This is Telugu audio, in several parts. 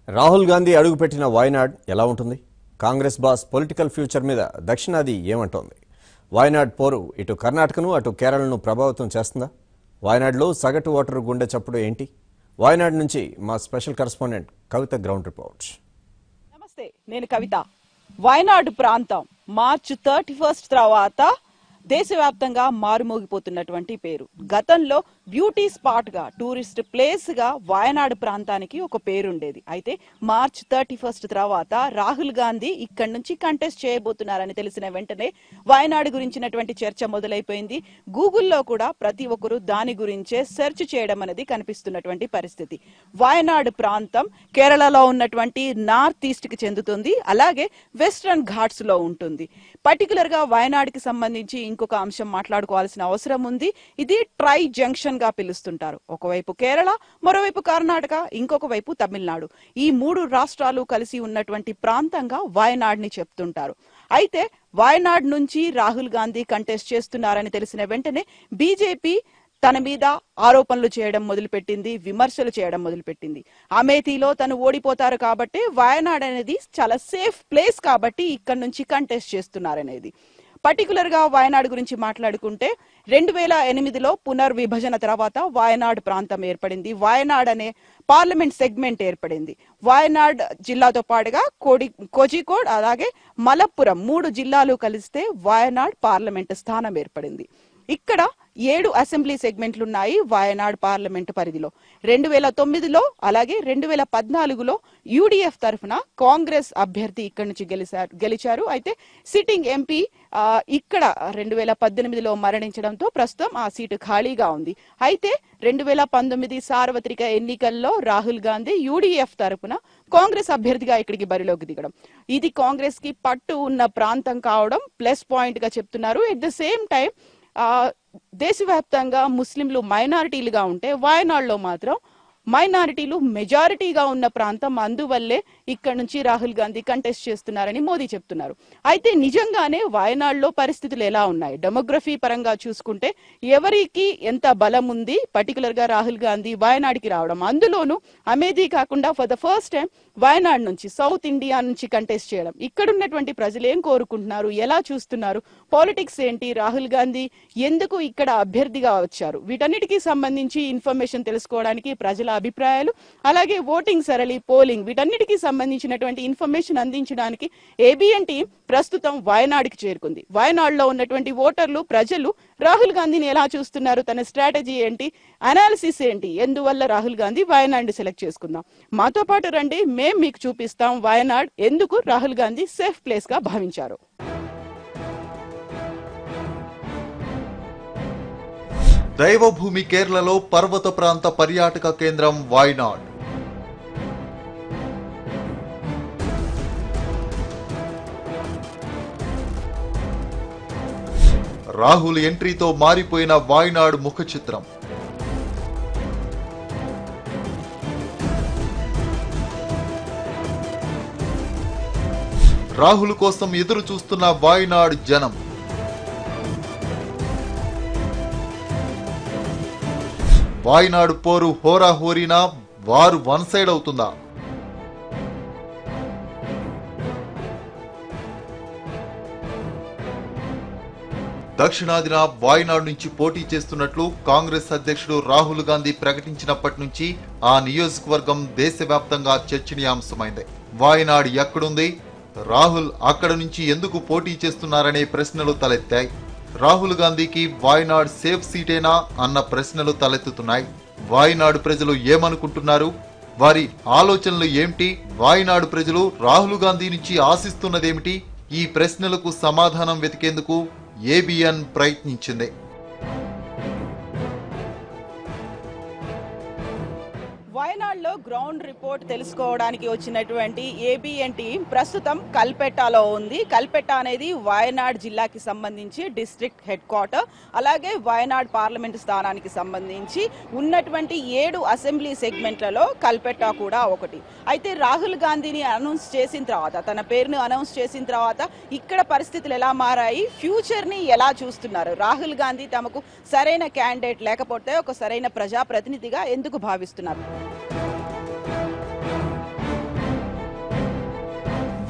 రాహుల్ గాంధీ అడుగుపెట్టిన వాయనాడ్ ఎలా ఉంటుంది? కాంగ్రెస్ బాస్ పొలిటికల్ ఫ్యూచర్ మీద దక్షిణాది ఏమంటోంది? వాయనాడ్ పోరు ఇటు కర్ణాటకను అటు కేరళను ప్రభావితం చేస్తుందా? వాయనాడ్లో సగటు ఓటరు గుండె చప్పుడు ఏంటి? వాయనాడ్ నుంచి మా స్పెషల్ కరెస్పాండెంట్ కవిత గ్రౌండ్ రిపోర్ట్. నమస్తే, నేను కవిత. వాయనాడ్ ప్రాంతం మార్చి 31 తర్వాత దేశవ్యాప్తంగా మారుమోగిపోతున్నటువంటి పేరు. గతంలో బ్యూటీ స్పాట్ గా, టూరిస్ట్ ప్లేస్ గా వాయనాడ్ ప్రాంతానికి ఒక పేరుండేది. అయితే మార్చి 31 తర్వాత రాహుల్ గాంధీ ఇక్కడి నుంచి కంటెస్ట్ చేయబోతున్నారని తెలిసిన వెంటనే వాయనాడ్ గురించినటువంటి చర్చ మొదలైపోయింది. గూగుల్లో కూడా ప్రతి ఒక్కరు దాని గురించే సెర్చ్ చేయడం అనేది కనిపిస్తున్నటువంటి పరిస్థితి. వాయనాడ్ ప్రాంతం కేరళలో ఉన్నటువంటి నార్త్ ఈస్ట్ కి చెందుతుంది, అలాగే వెస్ట్రన్ ఘాట్స్ లో ఉంటుంది. పర్టికులర్ గా వాయనాడ్ కి సంబంధించి ఇంకొక అంశం మాట్లాడుకోవాల్సిన అవసరం ఉంది. ఇది ట్రై జంక్షన్ గా పిలుస్తుంటారు. ఒకవైపు కేరళ, మరోవైపు కర్ణాటక, ఇంకొక వైపు తమిళనాడు. ఈ 3 రాష్ట్రాలు కలిసి ఉన్నటువంటి ప్రాంతంగా వాయనాడ్ ని చెప్తుంటారు. అయితే వాయనాడ్ నుంచి రాహుల్ గాంధీ కంటెస్ట్ చేస్తున్నారని తెలిసిన వెంటనే బీజేపీ తన మీద ఆరోపణలు చేయడం మొదలుపెట్టింది, విమర్శలు చేయడం మొదలుపెట్టింది. అమేథీలో తను ఓడిపోతారు కాబట్టి వాయనాడ్ అనేది చాలా సేఫ్ ప్లేస్ కాబట్టి ఇక్కడ నుంచి కంటెస్ట్ చేస్తున్నారనేది. పర్టికులర్ గా వాయనాడ్ గురించి మాట్లాడుకుంటే 2008లో పునర్విభజన తర్వాత వాయనాడ్ ప్రాంతం ఏర్పడింది. వాయనాడ్ అనే పార్లమెంట్ సెగ్మెంట్ ఏర్పడింది. వాయనాడ్ జిల్లాతో పాటుగా కోజికోడ్ అలాగే మలప్పురం 3 జిల్లాలు కలిస్తే వాయనాడ్ పార్లమెంట్ స్థానం ఏర్పడింది. ఇక్కడ 7 అసెంబ్లీ సెగ్మెంట్లు ఉన్నాయి వాయనాడ్ పార్లమెంట్ పరిధిలో. 2009లో అలాగే 2014లో యూడిఎఫ్ తరఫున కాంగ్రెస్ అభ్యర్థి ఇక్కడి నుంచి గెలిచారు. అయితే సిట్టింగ్ ఎంపీ ఇక్కడ 2018లో మరణించడంతో ప్రస్తుతం ఆ సీటు ఖాళీగా ఉంది. అయితే 2019 సార్వత్రిక ఎన్నికల్లో రాహుల్ గాంధీ యూడిఎఫ్ తరఫున కాంగ్రెస్ అభ్యర్థిగా ఇక్కడికి బరిలోకి దిగడం, ఇది కాంగ్రెస్ కి పట్టు ఉన్న ప్రాంతం కావడం ప్లస్ పాయింట్ గా చెప్తున్నారు. ఎట్ ద సేమ్ టైం దేశవ్యాప్తంగా ముస్లింలు మైనారిటీలుగా ఉంటే వాయనాడ్లో మాత్రం మైనారిటీలు మెజారిటీగా ఉన్న ప్రాంతం. అందువల్లే ఇక్కడ నుంచి రాహుల్ గాంధీ కంటెస్ట్ చేస్తున్నారని మోదీ చెప్తున్నారు. అయితే నిజంగానే వాయనాడ్లో పరిస్థితులు ఎలా ఉన్నాయి? డెమోగ్రఫీ పరంగా చూసుకుంటే ఎవరికి ఎంత బలం ఉంది పర్టికులర్ గా రాహుల్ గాంధీ వాయనాడ్కి రావడం? అందులోనూ అమేథీ కాకుండా for the first time Wayanad నుంచి, సౌత్ ఇండియా నుంచి కంటెస్ట్ చేయడం. ఇక్కడ ఉన్నటువంటి ప్రజలు ఏం కోరుకుంటున్నారు, ఎలా చూస్తున్నారు, పాలిటిక్స్ ఏంటి, రాహుల్ గాంధీ ఎందుకు ఇక్కడ అభ్యర్థిగా వచ్చారు, వీటన్నిటికీ సంబంధించి ఇన్ఫర్మేషన్ తెలుసుకోవడానికి ప్రజల అభిప్రాయాలు, అలాగే ఓటింగ్ సరళి, పోలింగ్, వీటన్నిటికీ సంబంధించినటువంటి ఇన్ఫర్మేషన్ అందించడానికి ఏబిఎన్ టీం ప్రస్తుతం వాయనాడ్కి చేరుకుంది. వాయనాడ్లో ఉన్నటువంటి ఓటర్లు, ప్రజలు రాహుల్ గాంధీని ఎలా చూస్తున్నారు, తన స్ట్రాటజీ ఏంటి, అనాలిసిస్ ఏంటి, ఎందువల్ల రాహుల్ గాంధీ వాయనాడ్ని సెలెక్ట్ చేసుకుందాం. మాతో పాటు రండి, మేం మీకు చూపిస్తాం వాయనాడ్ ఎందుకు రాహుల్ గాంధీ సేఫ్ ప్లేస్ గా భావించారు. దైవభూమి కేరళలో పర్వత ప్రాంత పర్యాటక కేంద్రం వాయనాడ్. రాహుల్ ఎంట్రీతో మారిపోయిన వాయనాడ్ ముఖ చిత్రం. రాహుల్ కోసం ఎదురు చూస్తున్న వాయనాడ్ జనం. వాయనాడ్ పోరు హోరాహోరీనా, వారు వన్ సైడ్ అవుతుందా? దక్షిణాదిన వాయనాడ్ నుంచి పోటీ చేస్తున్నట్లు కాంగ్రెస్ అధ్యక్షుడు రాహుల్ గాంధీ ప్రకటించినప్పటి నుంచి ఆ నియోజకవర్గం దేశవ్యాప్తంగా చర్చనీయాంశమైంది. వాయనాడ్ ఎక్కడుంది, రాహుల్ అక్కడ నుంచి ఎందుకు పోటీ చేస్తున్నారనే ప్రశ్నలు తలెత్తాయి. రాహుల్ గాంధీకి వాయనాడ్ సేఫ్ సీటేనా అన్న ప్రశ్నలు తలెత్తుతున్నాయి. వాయనాడ్ ప్రజలు ఏమనుకుంటున్నారు, వారి ఆలోచనలు ఏమిటి, వాయనాడ్ ప్రజలు రాహుల్ గాంధీ నుంచి ఆశిస్తున్నదేమిటి? ఈ ప్రశ్నలకు సమాధానం వెతికేందుకు ఏబిఎన్ ప్రయత్నించింది. వాయనాడ్లో గ్రౌండ్ రిపోర్ట్ తెలుసుకోవడానికి వచ్చినటువంటి ఏబిఎన్ టీం ప్రస్తుతం కల్పెట్టాలో ఉంది. కల్పెట్ట అనేది వాయనాడ్ జిల్లాకి సంబంధించి డిస్ట్రిక్ట్ హెడ్ క్వార్టర్, అలాగే వాయనాడ్ పార్లమెంట్ స్థానానికి సంబంధించి ఉన్నటువంటి 7 అసెంబ్లీ సెగ్మెంట్లలో కల్పెట్ట కూడా ఒకటి. అయితే రాహుల్ గాంధీని అనౌన్స్ చేసిన తర్వాత, తన పేరును అనౌన్స్ చేసిన తర్వాత ఇక్కడ పరిస్థితులు ఎలా మారాయి, ఫ్యూచర్ ని ఎలా చూస్తున్నారు, రాహుల్ గాంధీ తమకు సరైన క్యాండిడేట్ లేకపోతే ఒక సరైన ప్రజాప్రతినిధిగా ఎందుకు భావిస్తున్నారు?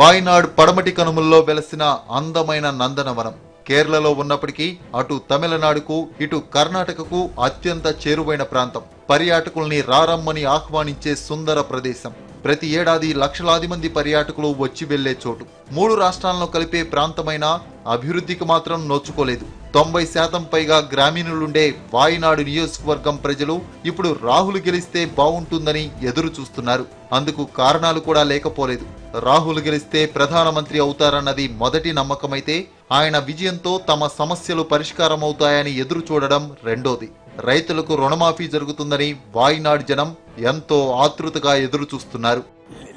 వాయనాడ్ పడమటి కనుమల్లో వెలసిన అందమైన నందనవనం. కేరళలో ఉన్నప్పటికీ అటు తమిళనాడుకు ఇటు కర్ణాటకకు అత్యంత చేరువైన ప్రాంతం. పర్యాటకుల్ని రారమ్మని ఆహ్వానించే సుందర ప్రదేశం. ప్రతి ఏడాది లక్షలాది మంది పర్యాటకులు వచ్చి వెళ్లే చోటు. 3 రాష్ట్రాలను కలిపే ప్రాంతమైన అభివృద్ధికి మాత్రం నోచుకోలేదు. 90% పైగా గ్రామీణులుండే వాయనాడు నియోజకవర్గం ప్రజలు ఇప్పుడు రాహుల్ గెలిస్తే బాగుంటుందని ఎదురు చూస్తున్నారు. అందుకు కారణాలు కూడా లేకపోలేదు. రాహుల్ గెలిస్తే ప్రధానమంత్రి అవుతారన్నది మొదటి నమ్మకమైతే, ఆయన విజయంతో తమ సమస్యలు పరిష్కారమవుతాయని ఎదురు చూడడం రెండోది. రైతులకు రుణమాఫీ జరుగుతుందని వాయనాడ్ జనం ఎంతో ఆతృతగా ఎదురు చూస్తున్నారు.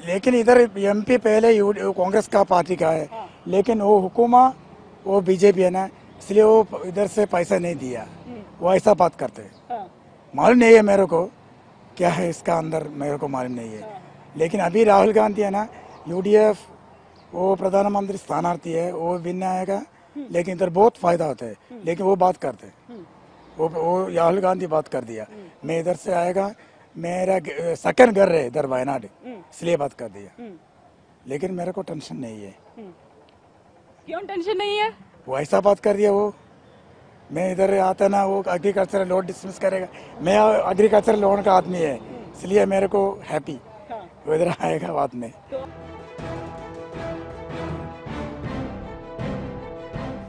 लेकिन इधर एमपी पहले कांग्रेस का पार्टी का है, लेकिन वो हुकूमा वो बीजेपी है ना, इसलिए वो इधर से पैसा नहीं दिया. वो ऐसा बात करते हैं. मालूम नहीं है मेरे को क्या है इसका अंदर, मेरे को मालूम नहीं है. लेकिन अभी राहुल गांधी है ना, यूडीएफ वो प्रधानमंत्री स्थानार्थी है, वो विन आएगा. लेकिन इधर बहुत फायदा होता है. लेकिन वो बात करते हैं, वो राहुल गांधी बात कर दिया मैं इधर से आएगा, मेरा सेकंड घर है इधर वायनाड, इसलिए बात कर दिया. लेकिन मेरे को टेंशन नहीं है. क्यों टेंशन नहीं है? वो ऐसा बात कर दिया. वो मैं इधर आता ना, वो एग्रीकल्चर लोन डिसमिस करेगा. मैं एग्रीकल्चर लोन का आदमी है, इसलिए मेरे को हैप्पी. वो इधर आएगा बाद में.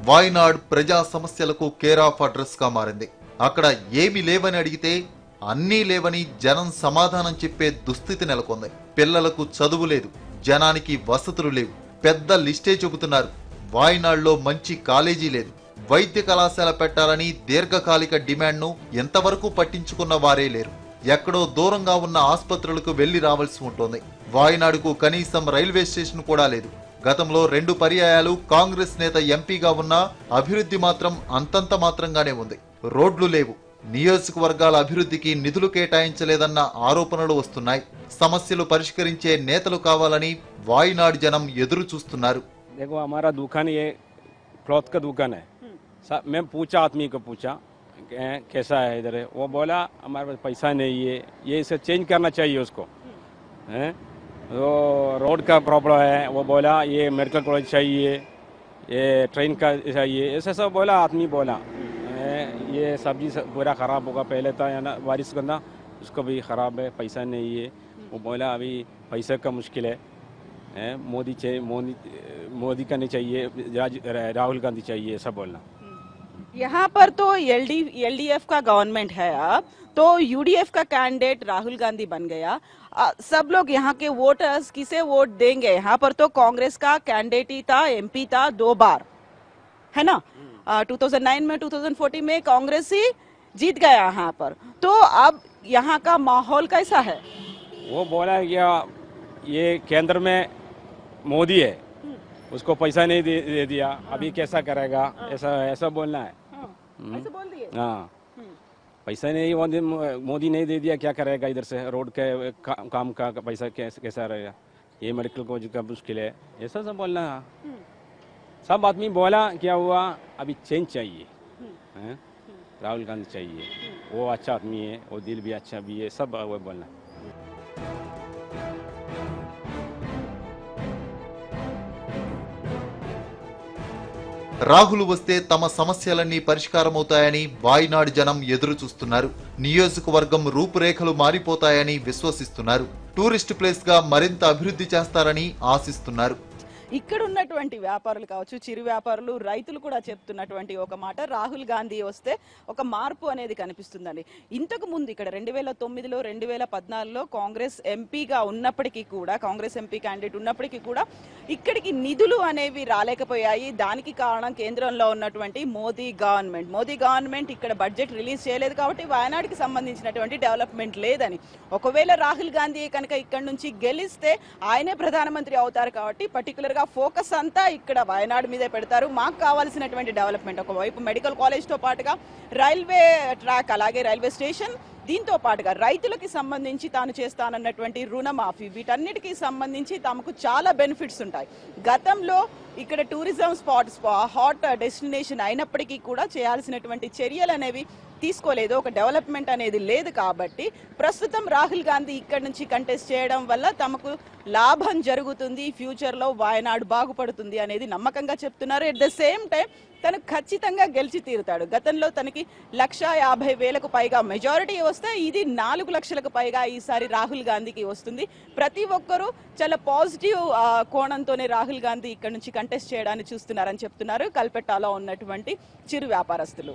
వాయనాడ్ ప్రజా సమస్యలకు కేర్ ఆఫ్ అడ్రస్ గా మారింది. అక్కడ ఏమి లేవని అడిగితే అన్నీ లేవని జనం సమాధానం చెప్పే దుస్థితి నెలకొంది. పిల్లలకు చదువు లేదు, జనానికి వసతులు లేవు. పెద్ద లిస్టే చెబుతున్నారు. వాయనాడ్లో మంచి కాలేజీ లేదు. వైద్య కళాశాల పెట్టాలని దీర్ఘకాలిక డిమాండ్ను ఎంతవరకు పట్టించుకున్న వారే లేరు. ఎక్కడో దూరంగా ఉన్న ఆసుపత్రులకు వెళ్లి రావాల్సి ఉంటుంది. వాయనాడుకు కనీసం రైల్వే స్టేషన్ కూడా లేదు. గతంలో 2 పర్యాయాలు కాంగ్రెస్ నేత ఎంపీగా ఉన్న అభివృద్ధి మాత్రం అంతంత మాత్రంగానే ఉంది. రోడ్లు లేవు. నియోజకవర్గాల అభివృద్ధికి నిధులు కేటాయించలేదన్న ఆరోపణలు వస్తున్నాయి. సమస్యలు పరిష్కరించే నేతలు కావాలని వాయనాడ్ జనం ఎదురు చూస్తున్నారు. देखो हमारा दुकान ये क्लॉथ का दुकान है. मैं पूछा, आदमी को पूछा कैसा है इधर. वो बोला हमारे पास पैसा नहीं है, ये इसे चेंज करना चाहिए उसको. वो रोड का प्रॉब्लम है. वो बोला ये मेडिकल कॉलेज चाहिए, ये ट्रेन का चाहिए, ऐसा सब बोला. आदमी बोला ये सब्जी पूरा ख़राब होगा. पहले था ना बारिश करना, उसको भी ख़राब है, पैसा नहीं है. वो बोला अभी पैसे का मुश्किल है. मोदी का नहीं चाहिए, राहुल गांधी चाहिए, ऐसा बोलना. यहाँ पर तो एलडीएफ का गवर्नमेंट है अब, तो यूडीएफ का कैंडिडेट राहुल गांधी बन गया. सब लोग यहाँ के वोटर्स किसे वोट देंगे? यहाँ पर तो कांग्रेस का कैंडिडेट ही था, एमपी था 2 बार, है ना. 2009 में 2014 में कांग्रेस ही जीत गया यहाँ पर. तो अब यहाँ का माहौल कैसा है? वो बोला क्या ये केंद्र में मोदी है, उसको पैसा नहीं दे दिया, अभी कैसा करेगा, ऐसा बोलना है. ऐसे बोल दिए. हाँ, पैसा नहीं, मोदी नहीं दे दिया, क्या करेगा इधर से. रोड के काम का पैसा कैसा रहेगा, ये मेडिकल कॉलेज का मुश्किल है, ऐसा सब बोलना है. सब आदमी बोला क्या हुआ, अभी चेंज चाहिए. राहुल गांधी चाहिए, वो अच्छा आदमी है, वो दिल भी अच्छा भी है, सब वो बोलना. రాహుల్ వస్తే తమ సమస్యలన్నీ పరిష్కారమవుతాయని వాయనాడ్ జనం ఎదురు చూస్తున్నారు. నియోజకవర్గం రూపురేఖలు మారిపోతాయని విశ్వసిస్తున్నారు. టూరిస్ట్ ప్లేస్ గా మరింత అభివృద్ధి చేస్తారని ఆశిస్తున్నారు. ఇక్కడ ఉన్నటువంటి వ్యాపారులు కావచ్చు, చిరు వ్యాపారులు, రైతులు కూడా చెప్తున్నటువంటి ఒక మాట, రాహుల్ గాంధీ వస్తే ఒక మార్పు అనేది కనిపిస్తుందండి. ఇంతకు ముందు ఇక్కడ 2009లో 2014లో కాంగ్రెస్ ఎంపీగా ఉన్నప్పటికీ కూడా, కాంగ్రెస్ ఎంపీ క్యాండిడేట్ ఉన్నప్పటికీ కూడా ఇక్కడికి నిధులు అనేవి రాలేకపోయాయి. దానికి కారణం కేంద్రంలో ఉన్నటువంటి మోదీ గవర్నమెంట్ ఇక్కడ బడ్జెట్ రిలీజ్ చేయలేదు కాబట్టి వాయనాడ్కి సంబంధించినటువంటి డెవలప్మెంట్ లేదని. ఒకవేళ రాహుల్ గాంధీ కనుక ఇక్కడ నుంచి గెలిస్తే ఆయనే ప్రధానమంత్రి అవుతారు కాబట్టి పర్టికులర్గా ఫోకస్ అంతా ఇక్కడ వాయనాడ్ మీదే పెడతారు. మాకు కావాల్సినటువంటి డెవలప్మెంట్ ఒకవైపు మెడికల్ కాలేజ్ తో పాటుగా రైల్వే ట్రాక్, అలాగే రైల్వే స్టేషన్, దీంతో పాటుగా రైతులకి సంబంధించి తాను చేస్తానన్నటువంటి రుణమాఫీ, వీటన్నిటికీ సంబంధించి తమకు చాలా బెనిఫిట్స్ ఉంటాయి. గతంలో ఇక్కడ టూరిజం స్పాట్ హాట్ డెస్టినేషన్ అయినప్పటికీ కూడా చేయాల్సినటువంటి చర్యలు అనేవి తీసుకోలేదు, ఒక డెవలప్మెంట్ అనేది లేదు. కాబట్టి ప్రస్తుతం రాహుల్ గాంధీ ఇక్కడి నుంచి కంటెస్ట్ చేయడం వల్ల తమకు లాభం జరుగుతుంది, ఫ్యూచర్లో వాయనాడు బాగుపడుతుంది అనేది నమ్మకంగా చెప్తున్నారు. ఎట్ ద సేమ్ టైం తను ఖచ్చితంగా గెలిచి తీరుతాడు. గతంలో తనకి 1,50,000కు పైగా మెజారిటీ వస్తే ఇది 4 లక్షలకు పైగా ఈసారి రాహుల్ గాంధీకి వస్తుంది. ప్రతి ఒక్కరూ చాలా పాజిటివ్ కోణంతోనే రాహుల్ గాంధీ ఇక్కడ నుంచి కంటెస్ట్ చేయడాన్ని చూస్తున్నారని చెప్తున్నారు కల్పెట్టాలో ఉన్నటువంటి చిరు వ్యాపారస్తులు.